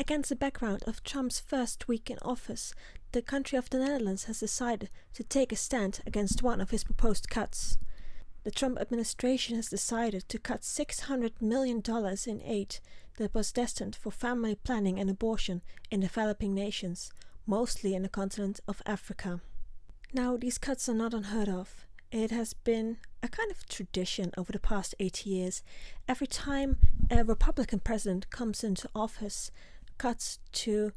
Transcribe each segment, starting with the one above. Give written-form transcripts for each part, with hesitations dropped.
Against the background of Trump's first week in office, the country of the Netherlands has decided to take a stand against one of his proposed cuts. The Trump administration has decided to cut $600 million in aid that was destined for family planning and abortion in developing nations, mostly in the continent of Africa. Now, these cuts are not unheard of. It has been a kind of tradition over the past 80 years. Every time a Republican president comes into office, cuts to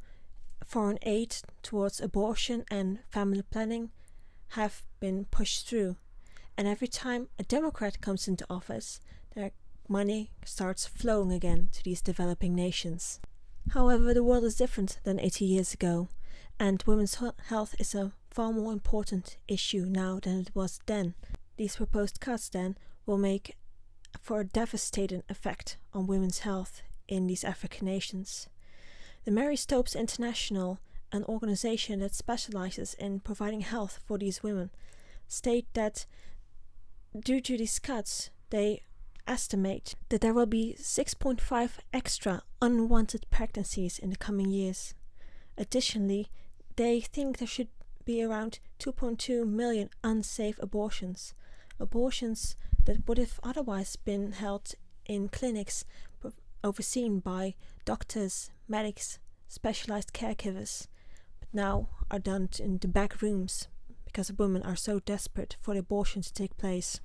foreign aid towards abortion and family planning have been pushed through. And every time a Democrat comes into office, their money starts flowing again to these developing nations. However, the world is different than 80 years ago, and women's health is a far more important issue now than it was then. These proposed cuts then will make for a devastating effect on women's health in these African nations. The Mary Stopes International, an organization that specializes in providing health for these women, state that due to these cuts, they estimate that there will be 6.5 extra unwanted pregnancies in the coming years. Additionally, they think there should be around 2.2 million unsafe abortions that would have otherwise been held in clinics overseen by doctors, medics, specialized caregivers, but now are done in the back rooms because women are so desperate for the abortion to take place.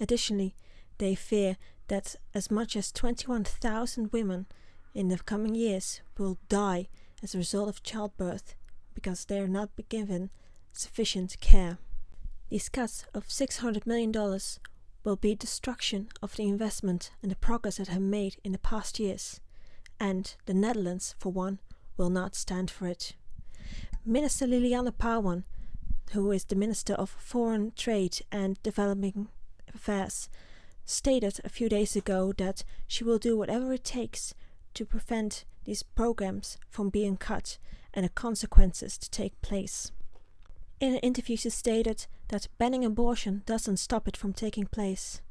Additionally, they fear that as much as 21,000 women in the coming years will die as a result of childbirth because they are not given sufficient care. These cuts of $600 million will be destruction of the investment and the progress that have made in the past years, and the Netherlands, for one, will not stand for it. Minister Lilianne Ploumen, who is the Minister of Foreign Trade and Developing Affairs, stated a few days ago that she will do whatever it takes to prevent these programs from being cut and the consequences to take place. In an interview, she stated that banning abortion doesn't stop it from taking place.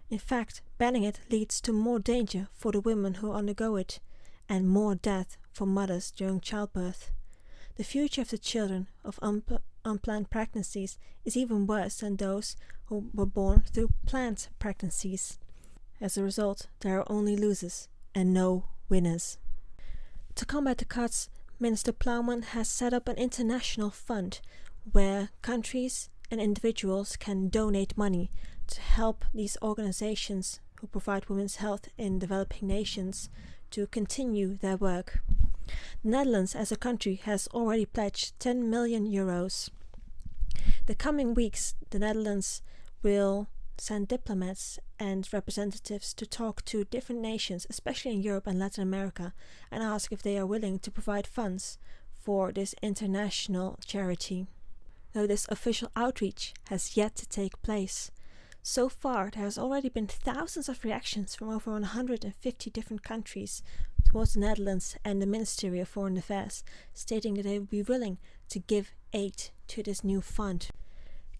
In fact, banning it leads to more danger for the women who undergo it and more death for mothers during childbirth. The future of the children of unplanned pregnancies is even worse than those who were born through planned pregnancies. As a result, there are only losers and no winners. To combat the cuts, Minister Ploumen has set up an international fund where countries and individuals can donate money to help these organizations who provide women's health in developing nations to continue their work. The Netherlands as a country has already pledged 10 million euros. The coming weeks, the Netherlands will send diplomats and representatives to talk to different nations, especially in Europe and Latin America, and ask if they are willing to provide funds for this international charity. Though this official outreach has yet to take place, so far there has already been thousands of reactions from over 150 different countries towards the Netherlands and the Ministry of Foreign Affairs, stating that they would be willing to give aid to this new fund.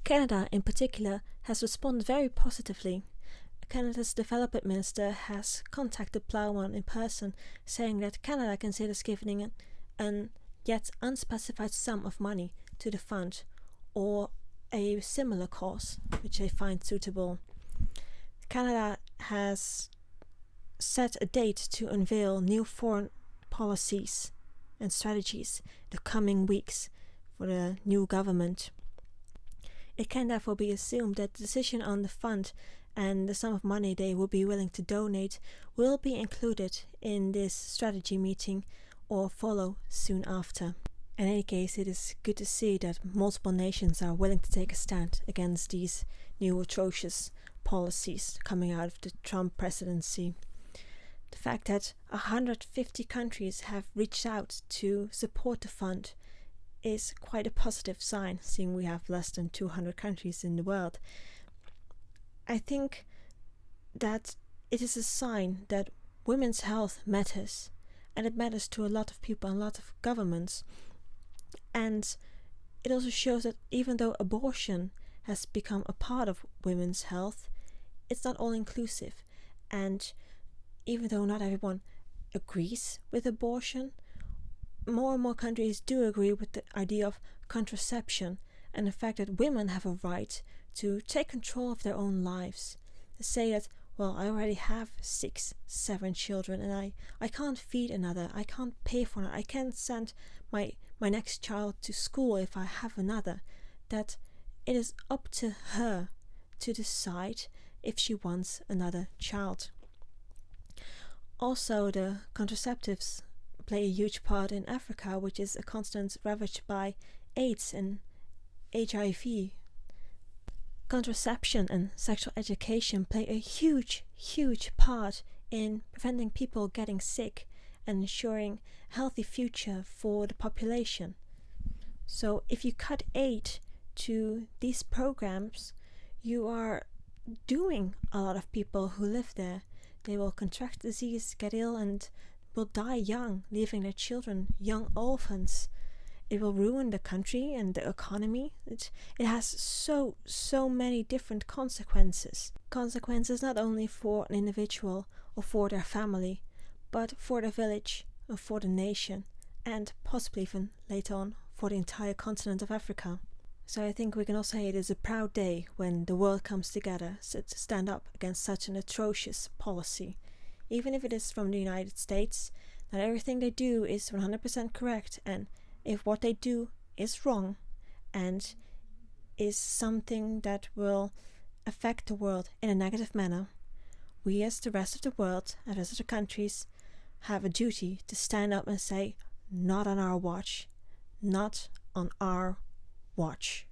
Canada, in particular, has responded very positively. Canada's development minister has contacted Ploumen in person, saying that Canada considers giving an yet unspecified sum of money to the fund or a similar cause which they find suitable. Canada has set a date to unveil new foreign policies and strategies the coming weeks for the new government. It can therefore be assumed that the decision on the fund and the sum of money they will be willing to donate will be included in this strategy meeting or follow soon after. In any case, it is good to see that multiple nations are willing to take a stand against these new atrocious policies coming out of the Trump presidency. The fact that 150 countries have reached out to support the fund is quite a positive sign, seeing we have less than 200 countries in the world. I think that it is a sign that women's health matters, and it matters to a lot of people and a lot of governments. And it also shows that even though abortion has become a part of women's health, it's not all inclusive. And even though not everyone agrees with abortion. More and more countries do agree with the idea of contraception and the fact that women have a right to take control of their own lives. They say that, well, I already have 6, 7 children and I can't feed another, I can't pay for another, I can't send my next child to school if I have another. That it is up to her to decide if she wants another child. Also, the contraceptives play a huge part in Africa, which is a continent ravaged by AIDS and HIV. Contraception and sexual education play a huge, huge part in preventing people getting sick and ensuring a healthy future for the population. So if you cut aid to these programs, you are doing a lot of people who live there. They will contract disease, get ill, and will die young, leaving their children young orphans. It will ruin the country and the economy. It has so many different consequences. Consequences not only for an individual or for their family, but for the village and for the nation, and possibly even later on for the entire continent of Africa. So I think we can also say it is a proud day when the world comes together to stand up against such an atrocious policy. Even if it is from the United States, not everything they do is 100% correct, and if what they do is wrong and is something that will affect the world in a negative manner, we as the rest of the world and rest of the countries have a duty to stand up and say, not on our watch, not on our watch.